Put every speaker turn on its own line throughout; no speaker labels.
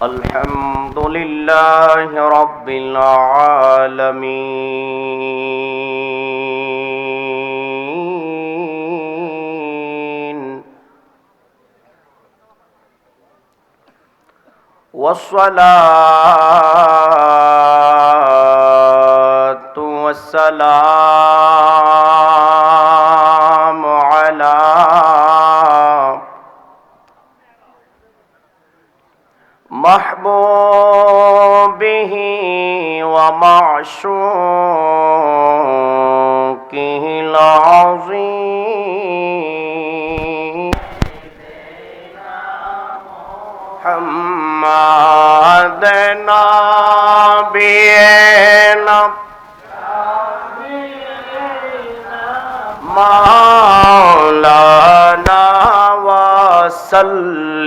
الحمد لله رب العالمين والصلاة والسلام على محبوبه ومعشوقه العظيم محمد نبينا مولانا وسلم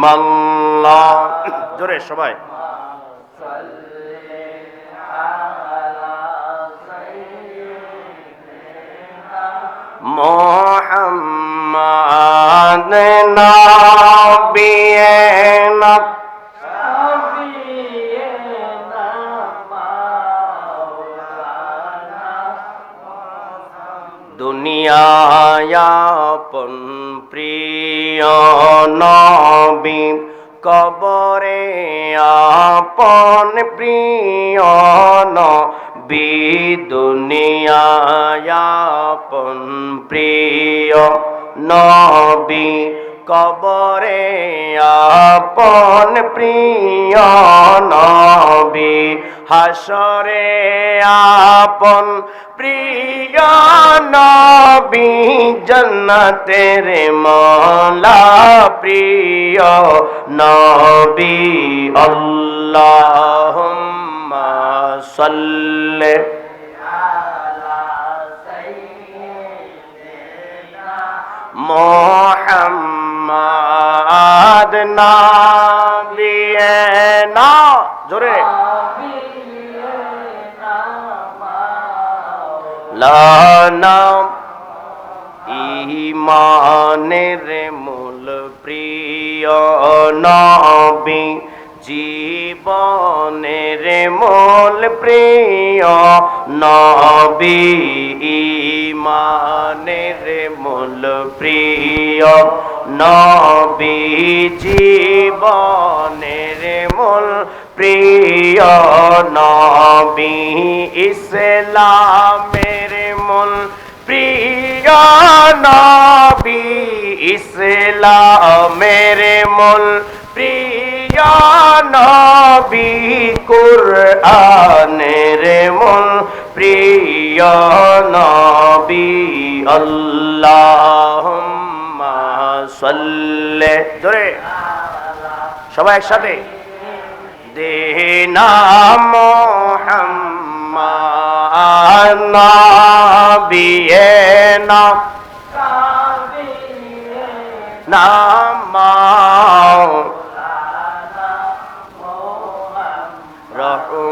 الله জোরে সবাই محمد نبينا দুনিয়ায় আপন প্রিয় নবী কবরে আপন প্রিয় নবী দুনিয়ায় আপন প্রিয় নবী কবরে আপন প্রিয় নবী হাসরে আপন প্রিয় নবী জান্নাতের মাওলা প্রিয় নবী আল্লাহুম্মা সাল্লি মোহাম্মদ নাবিয়েনা জোরে লানা ঈমানের মূল প্রিয় নবী জীবনের মূল প্রিয় নবী ঈমানের মূল প্রিয় নবী জীবনের মূল প্রিয় নবী ইসলামের মূল প্রিয় নবী ইসলামের মূল প্রিয় নবী কুরআনের মূল প্রিয় নবী আল্লাহুম্মা সাল্লি জোরে সবাই একসাথে দেনা মুহাম্মদ নাবিয়েনা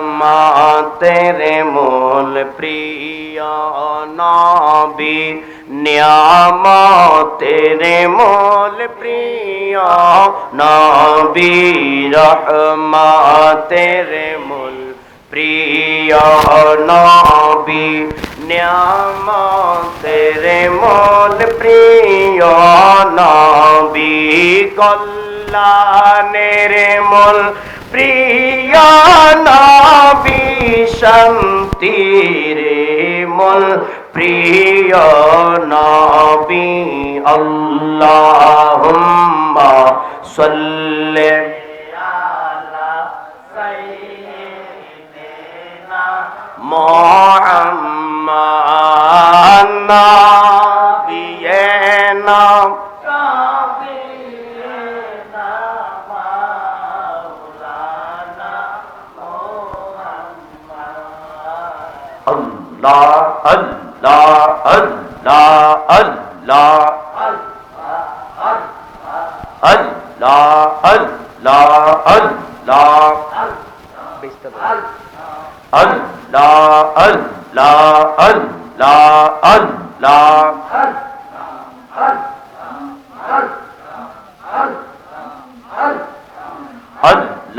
রহমতের মূল প্রিয় নবী নিয়ামতের মূল প্রিয় নবী রহমতের মূল প্রিয় নবী নিয়ামতের মূল প্রিয় নবী কল্যাণের মূল প্রিয় নবী শান্তির মূল প্রিয় নবী আল্লাহুম্মা সাল্লি মুহাম্মদ নাবিয়েনা আল্লাহ আল্লাহ আল্লাহ আল্লাহ আল্লাহ আল্লাহ আল্লাহ আল্লাহ আল্লাহ আল্লাহ আল্লাহ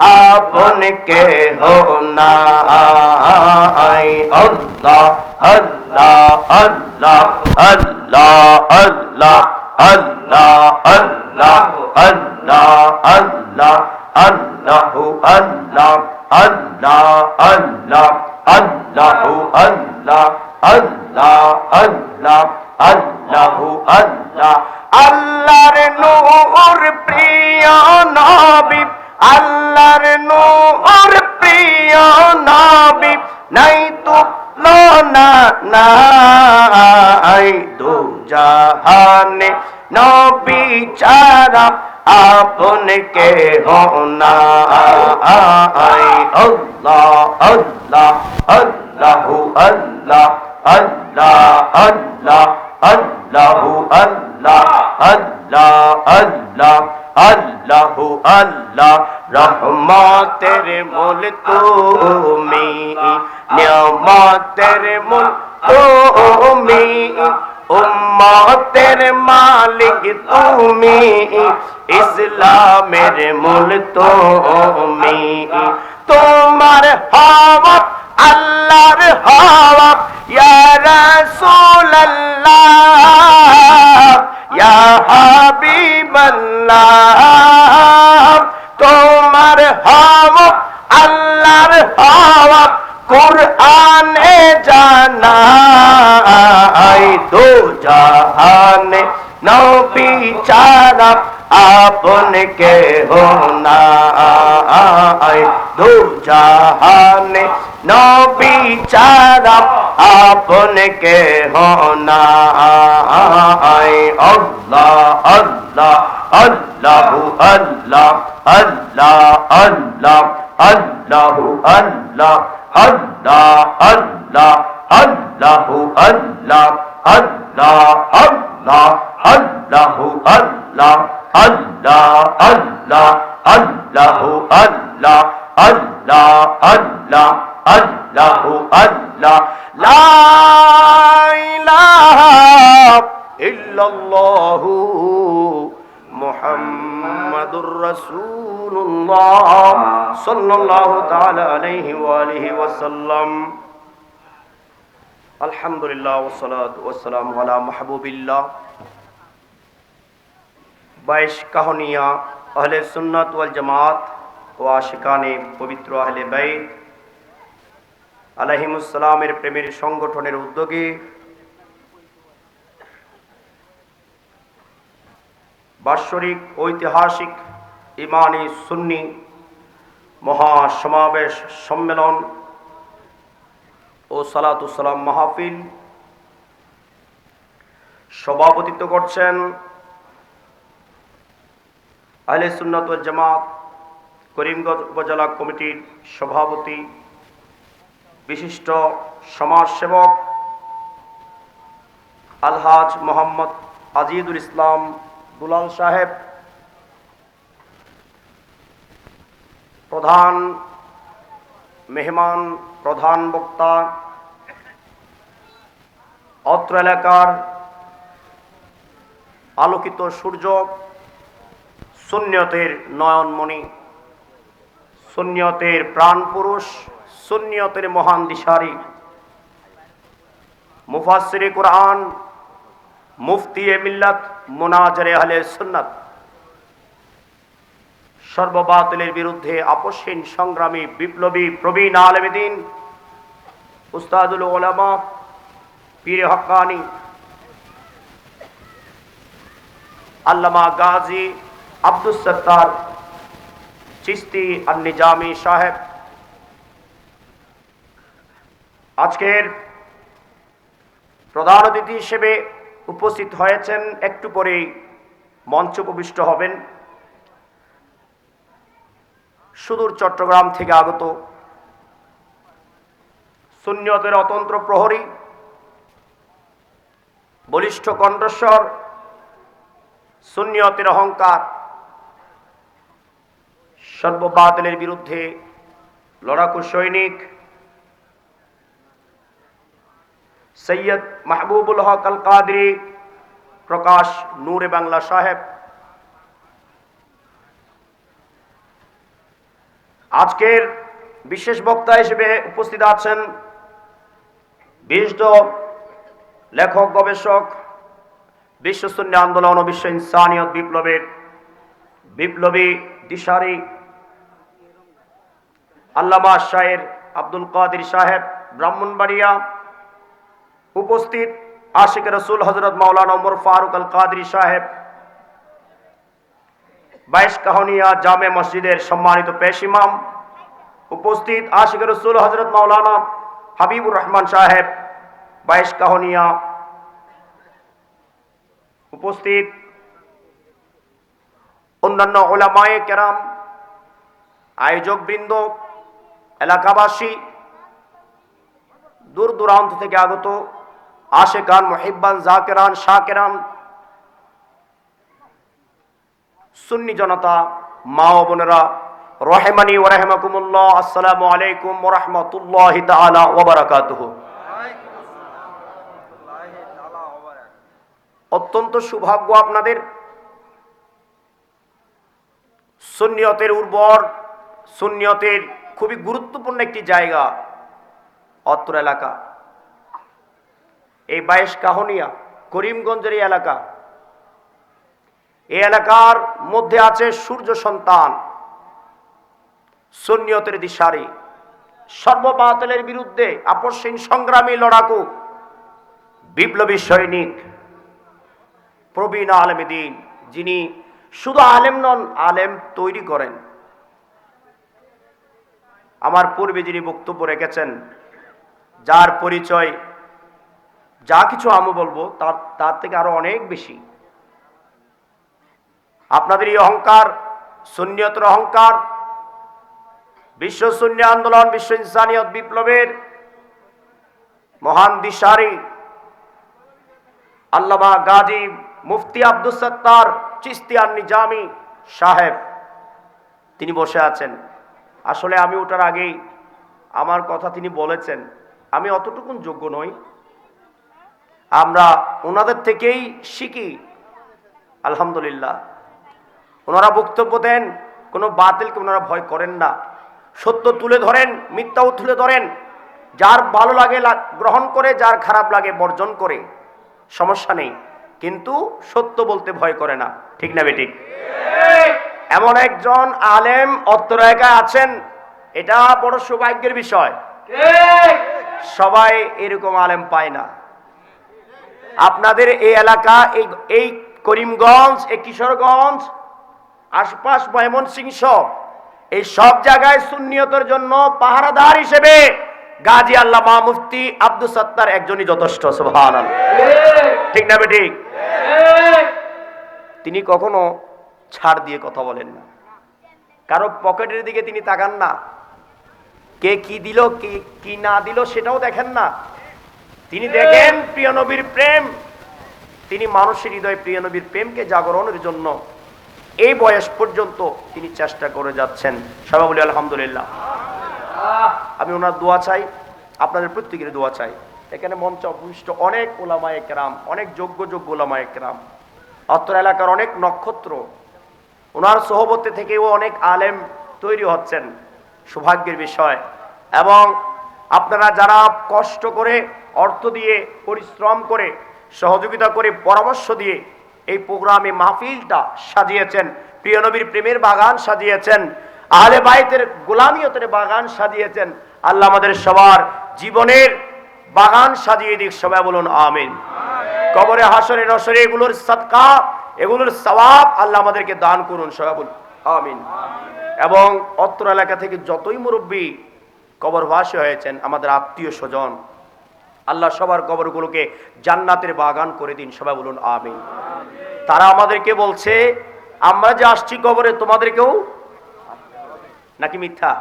আপন কেহ নাই। আল্লাহ আল্লাহ আল্লাহ আল্লাহ আল্লাহ আল্লাহ আল্লাহ আল্লাহ আল্লাহ আল্লাহু আল্লাহ আল্লাহ আল্লাহ আল্লাহু আল্লাহ আল্লাহ আল্লাহ আল্লাহু আল্লাহ। আল্লাহর নূর প্রিয় নবী, আল্লাহর নূর প্রিয় নবী, নাই তুলনা নাই দু জাহানে নবী ছাড়া আপন কেহ নাই। আল্লাহ আল্লাহ আল্লাহু আল্লাহ আল্লাহ আল্লাহ আল্লাহু আল্লাহ আল্লাহ আল্লাহ আল্লাহু আল্লাহ। রহমতের মূল তুমি, নিয়ামতের মূল তুমি, উম্মতের মালিক তুমি, ইসলামের মূল তুমি। তোমার হওয়া আল্লাহর হওয়া, ইয়া রাসূলুল্লাহ ইয়া হাবিবাল্লাহ। তোমার হওয়া আল্লাহর হওয়া কুরআনে জানাই, দো জাহানে নবী ছাড়া আপন কেহ নাই। দো জাহানে নবী ছাড়া আপন কেহ নাই। আল্লাহ আল্লাহ আল্লাহু আল্লাহ আল্লাহ আল্লাহ আল্লাহু আল্লাহ আল্লাহ আল্লাহ আল্লাহু আল্লাহ আল্লাহ আল্লাহ আল্লাহু আল্লাহ আল্লাহ আল্লাহ আল্লাহু আল্লাহ আল্লাহ আল্লাহ আল্লাহু আল্লাহ। লা ইলাহা ইল্লাল্লাহু মুহাম্মাদুর রাসূলুল্লাহ সাল্লাল্লাহু তাআলা আলাইহি ওয়া আলিহি ওয়াসাল্লাম। আলহামদুলিল্লাহ ওয়াসসালাতু ওয়াসসালামু আলা মাহবুবিল্লাহ। 22 কাহনিয়া আহলে সুন্নাত ওয়াল জামাত ও আশিকানে পবিত্র আহলে বাইত আলাইহিমুস সালামের প্রেমের সংগঠনের উদ্যোগে বাৎসরিক ঐতিহাসিক ইমানি সুন্নি মহাসমাবেশ সম্মেলন ও সালাতু সালাম মাহফিল সভাপতিত্ব করছেন আহলে সুন্নাত ওয়াল জামাত করিমগঞ্জ উপজেলা কমিটির সভাপতি বিশিষ্ট সমাজসেবক আলহাজ মোহাম্মদ আজিদুল ইসলাম দুলাল সাহেব, প্রধান মেহমান, প্রধান বক্তা, অত্র এলাকার আলোকিত সূর্য, সুন্নিয়তের নয়নমণি, সুন্নিয়তের প্রাণ পুরুষ, সুন্নিয়তের মহান দিশারি, মুফাসসিরে কুরআন, মুফতি এ মিল্লাত, মুনাজিরে আহলে সুন্নাত, সর্ববাতিলের বিরুদ্ধে আপসহীন সংগ্রামী বিপ্লবী প্রবীণ আলেমে দ্বীন উস্তাদুল উলামা পীর হক্কানি আল্লামা গাজী আব্দুস সত্তার চিশতি আন-নিজামী সাহেব, আজকের প্রধান অতিথি হিসেবে উপস্থিত হয়েছেন, একটু পরেই মঞ্চে উপবিষ্ট হবেন সুদূর চট্টগ্রাম থেকে আগত সুন্নিয়তের অতন্ত্র প্রহরী, বলিষ্ঠ কণ্ঠস্বর, সুন্নিয়তের অহংকার, সর্ববাতিলের বিরুদ্ধে লড়াকু সৈনিক সৈয়দ মাহবুবুল হক আল কাদরি প্রকাশ নূরে বাংলা সাহেব, আজকের বিশেষ বক্তা হিসেবে উপস্থিত আছেন বিশিষ্ট লেখক, গবেষক, বিশ্ব সুন্নি আন্দোলন ও বিশ্ব ইনসানিয়ত বিপ্লবের বিপ্লবী দিশারি আল্লামা শায়ের আব্দুল কাদের সাহেব ব্রাহ্মণবাড়িয়া। উপস্থিত আশিক রসুল হযরত মাওলানা ওমর ফারুক আল কাদরি সাহেব, 22 কাহনিয়া জামে মসজিদের সম্মানিত পেশ ইমাম। উপস্থিত আশিক রসুল হযরত মাওলানা হাবিবুর রহমান সাহেব, 22 কাহনিয়া। উপস্থিত অন্যান্য উলামায়ে কেরাম, আয়োজক বৃন্দ, এলাকাবাসী, দূর দূরান্ত থেকে আগত আশেকান, মুহিব্বান, জাকেরান, শাকেরান, সুন্নি জনতা, মা ও বোনেরা, রহেমানি ওয়া রাহমাকুমুল্লাহ, আসসালামু আলাইকুম ওয়া রাহমাতুল্লাহি তাআলা ওয়া বারাকাতুহু। অত্যন্ত সৌভাগ্য আপনাদের, সুন্নিয়তের উর্বর, সুন্নিয়তের খুবই গুরুত্বপূর্ণ একটি জায়গা অত্র এলাকা। এই 22 কাহনিয়া করিমগঞ্জের এই এলাকা, এই এলাকার মধ্যে আছে সূর্য সন্তান, সুন্নিয়তের দিশারি, সর্ববাতিলের বিরুদ্ধে আপসহীন সংগ্রামী লড়াকু, বিপ্লবী সৈনিক, প্রবীণ আলেম দ্বীন, যিনি শুধু আলেম নন, আলেম তৈরি করেন। আমার পূর্বে যিনি বক্তব্য রেখেছেন, যার পরিচয় যা কিছু আমি বলবো তার থেকে আরো অনেক বেশি। আপনাদের এই অহংকার, সুন্নিয়তের অহংকার, বিশ্ব সুন্নি আন্দোলন, বিশ্ব ইনসানিয়ত বিপ্লবের মহান দিশারি আল্লামা গাজী মুফতি আব্দুস সাত্তার চিশতি আন-নিজামী সাহেব, তিনি বসে আছেন। আসলে আমি ওঠার আগেই আমার কথা তিনি বলেছেন, আমি অতটুকুন যোগ্য নই, আমরা ওনাদের থেকেই শিখি। আলহামদুলিল্লাহ, ওনারা বক্তব্য দেন, কোনো বাতিলকে ওনারা ভয় করেন না, সত্য তুলে ধরেন, মিথ্যাও তুলে ধরেন, যার ভালো লাগে গ্রহণ করে, যার খারাপ লাগে বর্জন করে, সমস্যা নেই, কিন্তু সত্য বলতে ভয় করে না। ঠিক না বেঠিক? এমন একজন আলেম অত্র এলাকায় আছেন, এটা বড় সৌভাগ্যের বিষয়। সবাই এরকম আলেম পায় না। আপনাদের এই এলাকা, এই করিমগঞ্জ, এই কিশোরগঞ্জ, আশপাশ ময়মনসিংহ, এই সব জায়গায় সুন্নিয়তের জন্য পাহারাদার হিসেবে গাজী আল্লামা মুফতি আব্দুস সাত্তার একজনই যথেষ্ট। সুবহানাল্লাহ, ঠিক না বেঠিক? তিনি কখনো ছাড় দিয়ে কথা বলেন না, কারো পকেটের দিকে তিনি তাকান না, কে কি দিল কি না দিল সেটাও দেখেন না। তিনি দেখেন প্রিয় নবীর প্রেম, তিনি মানুষের হৃদয়ে প্রিয় নবীর প্রেমকে জাগরণের জন্য এই বয়স পর্যন্ত তিনি চেষ্টা করে যাচ্ছেন। সবাই বলি আলহামদুলিল্লাহ। আমি ওনার দোয়া চাই, আপনাদের প্রত্যেকের দোয়া চাই। এখানে মঞ্চে উপবিষ্ট অনেক উলামায়ে কেরাম, অনেক যোগ্য উলামায়ে কেরাম, অত্র এলাকার অনেক নক্ষত্র, ওনার সোহবতে থেকেও অনেক আলেম তৈরি হচ্ছেন, সৌভাগ্যের বিষয়। এবং আপনারা যারা কষ্ট করে, অর্থ দিয়ে, পরিশ্রম করে, সহযোগিতা করে, পরামর্শ দিয়ে এই প্রোগ্রামে মাহফিলটা সাজিয়েছেন, প্রিয় নবীর প্রেমের বাগান সাজিয়েছেন, আহলে বাইতের গোলামিয়তের বাগান সাজিয়েছেন, আল্লাহ আমাদের সবার জীবনের বাগান সাজিয়ে দিক। সবাই বলুন আমিন। কবরে, হাসরে, নসরে এগুলোর সাদকা, এগুলোর সওয়াব আল্লাহ আমাদেরকে দান করুন। সবাই বলুন আমিন। এবং অত্র এলাকা থেকে যতই মুরব্বী কবরবাসী হয়েছেন, আমাদের আত্মীয় স্বজন, আল্লাহ সবার কবরগুলোকে জান্নাতের বাগান করে দিন। সবাই বলুন আমিন। তারা আমাদেরকে বলছে, আমরা যে আসছি কবরে, তোমাদেরকেও নাকি মিথ্যা?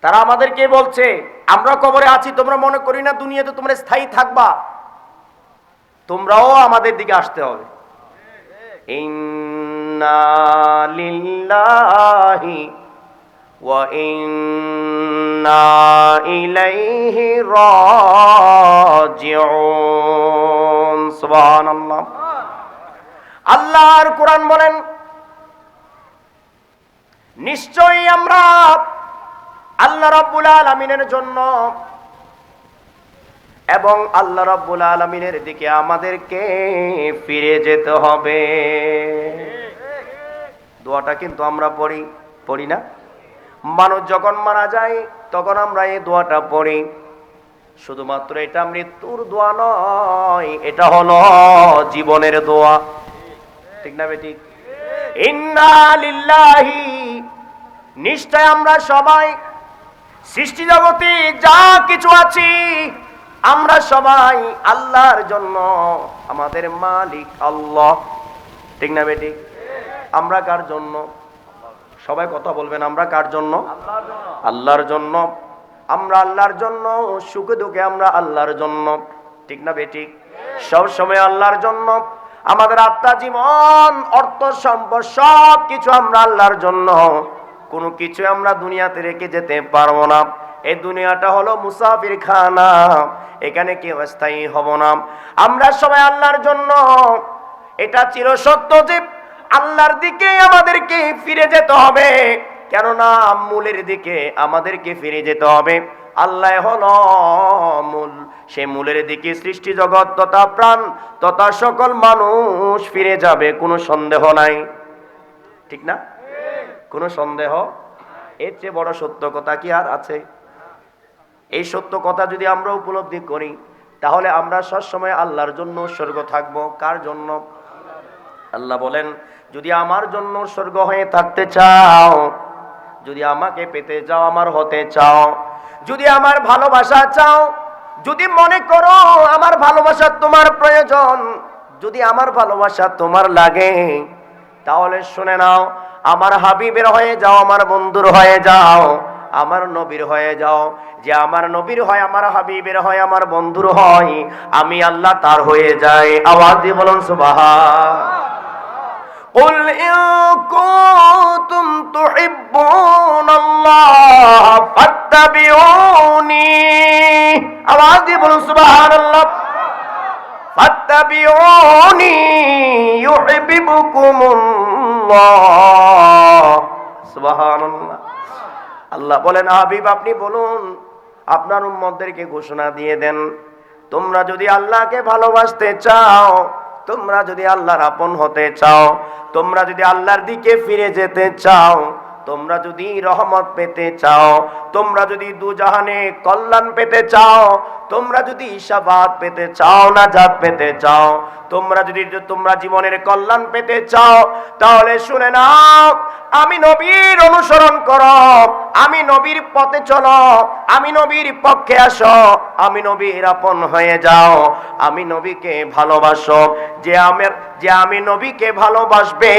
তারা আমাদেরকে বলছে, আমরা কবরে আছি, তোমরা মনে করি না দুনিয়াতে তোমরা স্থায়ী থাকবা, তোমরাও আমাদের দিকে আসতে হবে। ইন্না লিল্লাহি ওয়া ইন্না ইলাইহি রাজিউন। সুবহানাল্লাহ। আল্লাহর কোরআন বলেন, নিশ্চয়ই আমরা আল্লাহ রাব্বুল আলামিনের জন্য এবং আল্লাহ রাব্বুল আলামিনের দিকে আমাদেরকে ফিরে যেতে হবে। দোয়াটা কিন্তু আমরা পড়ি না? মানুষ যখন মারা যায় তখন আমরা এই দোয়াটা পড়ি। শুধুমাত্র এটা মৃত্যুর দোয়া নয়, এটা হলো জীবনের দোয়া। ঠিক না বেঠিক? ইন্না লিল্লাহি, নিশ্চয় আমরা সবাই সৃষ্টি জগতে যা কিছু আছি আমরা সবাই আল্লাহর জন্য। আমাদের মালিক আল্লাহ। ঠিক না বেঠিক? আমরা কার জন্য? সবাই কথা বলবেন, আমরা কার জন্য? আল্লাহর জন্য। আমরা আল্লাহর জন্য, সুখে দুঃখে আমরা আল্লাহর জন্য। ঠিক না বেঠিক? সব সময় আল্লাহর জন্য। আমাদের আত্মা, জীবন, অর্থ, সম্পদ সব কিছু আমরা আল্লাহর জন্য। কোনো কিছু আমরা দুনিয়াতে রেখে যেতে পারবো না। এই দুনিয়াটা হলো মুসাফির খানা, এখানে কেউ স্থায়ী হব না। আমরা সবাই আল্লাহর জন্য। এটা চিরসত্য যে আল্লাহর দিকে আমাদেরকে ফিরে যেতে হবে, কেননা মূলের দিকে আমাদেরকে ফিরে যেতে হবে। আল্লাহ হলো মূল। সে মূলের দিকে সৃষ্টি জগৎ তথা প্রাণ তথা সকল মানুষ ফিরে যাবে, কোনো সন্দেহ নাই। ঠিক না? কোনো সন্দেহ? এর চেয়ে বড় সত্য কথা কি আর আছে? এই সত্য কথা যদি আমরা উপলব্ধি করি তাহলে আমরা সবসময় আল্লাহর জন্য উৎসর্গ থাকবো। কার জন্য? আল্লাহ বলেন, যদি আমার জন্য উৎসর্গ হয়ে থাকতে চাও, যদি আমাকে পেতে চাও, আমার হতে চাও, যদি আমার ভালোবাসা চাও, যদি মনে করো আমার ভালোবাসা তোমার প্রয়োজন, যদি আমার ভালোবাসা তোমার লাগে, তাহলে শুনে নাও, আমার হাবিবের হয়ে যাও, আমার বন্ধুর হয়ে যাও, আমার নবীর হয়ে যাও। যে আমার নবীর হয়, আমার হাবিবের হয়, আমার বন্ধুর হয়, আমি আল্লাহ তার হয়ে যাই। আওয়াজ দিয়ে বলুন সুবহান। قُلْ إِن كُنتُمْ تُحِبُّونَ اللَّهَ فَاتَّبِعُونِي। আওয়াজ দিয়ে বলুন সুবহানাল্লাহ। فَاتَّبِعُونِي يُحْبِبُكُمُল্লাহ। সুবহানাল্লাহ। আল্লাহ বলেন, হাবিব আপনি বলুন, আপনার উম্মতদেরকে ঘোষণা দিয়ে দেন, তোমরা যদি আল্লাহকে ভালোবাসতে চাও, তোমরা যদি আল্লাহর আপন হতে চাও, তোমরা যদি আল্লাহর দিকে ফিরে যেতে চাও, তোমরা যদি রহমত পেতে চাও, তোমরা যদি দুজাহানে কল্যাণ পেতে চাও, তোমরা যদি শাফাত পেতে চাও, নাজাত পেতে চাও, তোমরা জীবনের কল্যাণ পেতে চাও, তাহলে শুনে নাও, আমি নবীর অনুসরণ করো, আমি নবীর পথে চলো, আমি নবীর পক্ষে আসো, আমি নবীর আপন হয়ে যাও, আমি নবীকে ভালোবাসো। যে আমি নবীকে ভালোবাসবে,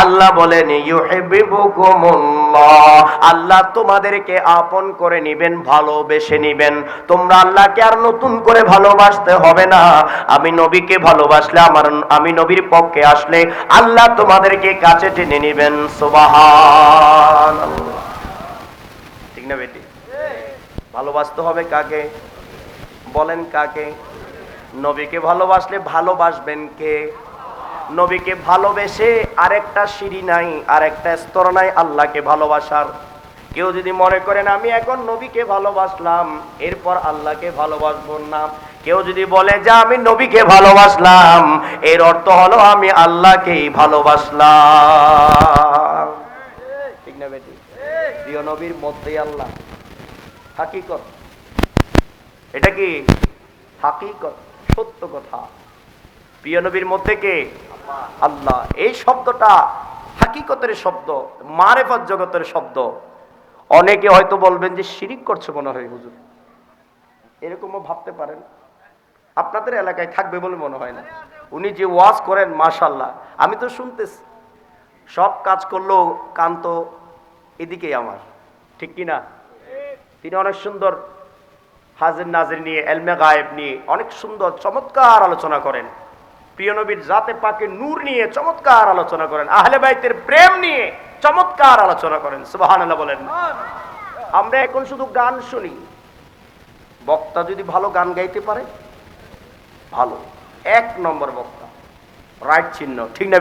আল্লাহ বলেন ইউহিব্বুকুমুল্লাহ, আল্লাহ তোমাদেরকে আপন করে নিবেন, ভালোবেসে নিবেন। তোমরা আল্লাহকে আর নতুন করে ভালোবাসতে হবে না। আমি নবীকে ভালোবাসলে, আমি নবীর পক্ষে আসলে আল্লাহ তোমাদেরকে কাছে টেনে নিবেন। সুবহানাল্লাহ। ঠিক না বেটি? ভালোবাসতে হবে কাকে? বলেন কাকে? নবীকে ভালোবাসলে ভালোবাসবেন কে? নবীকে ভালোবেসে আরেকটা সিঁড়ি নাই, আরেকটা স্তর নাই আল্লাহকে ভালোবাসার। কেউ যদি মনে করেন আমি এখন নবীকে ভালোবাসলাম, এরপর আল্লাহকে ভালোবাসবো না, কেউ যদি বলে যে আমি নবীকে ভালোবাসলাম, এর অর্থ হলো আমি আল্লাহকেই ভালোবাসলাম। ঠিক না বেটি? প্রিয় নবীর মধ্যেই আল্লাহ। হাকিকত, এটা কি হাকিকত, সত্য কথা। প্রিয় নবীর মধ্যে কে? আল্লাহ। এই শব্দটা হাকিকতের শব্দ, মারেফত জগতের শব্দ। অনেকে হয়তো বলবেন যে শিরিক করছে মনে হয় হুজুর, এরকমও ভাবতে পারেন। আপনাদের এলাকায় থাকবে বলে মনে হয় না। উনি যে ওয়াজ করেন মাশাআল্লাহ, আমি তো শুনতেছি, সব কাজ করলেও কান তো এদিকেই আমার, ঠিক কি না? তিনি অনেক সুন্দর হাজির নাজির নিয়ে, এলমে গায়েব নিয়ে অনেক সুন্দর চমৎকার আলোচনা করেন। প্রিয় নবীর জাতে পাকে নূর নিয়ে চমৎকার আলোচনা করেন, আহলে বাইতের প্রেম নিয়ে চমৎকার আলোচনা করেন। সুবহানাল্লাহ বলেন। আমরা এখন শুধু গান শুনি। বক্তা যদি ভালো গান গাইতে পারে, ভালো, 1 নম্বর বক্তা, রাইট চিহ্ন, ঠিক না?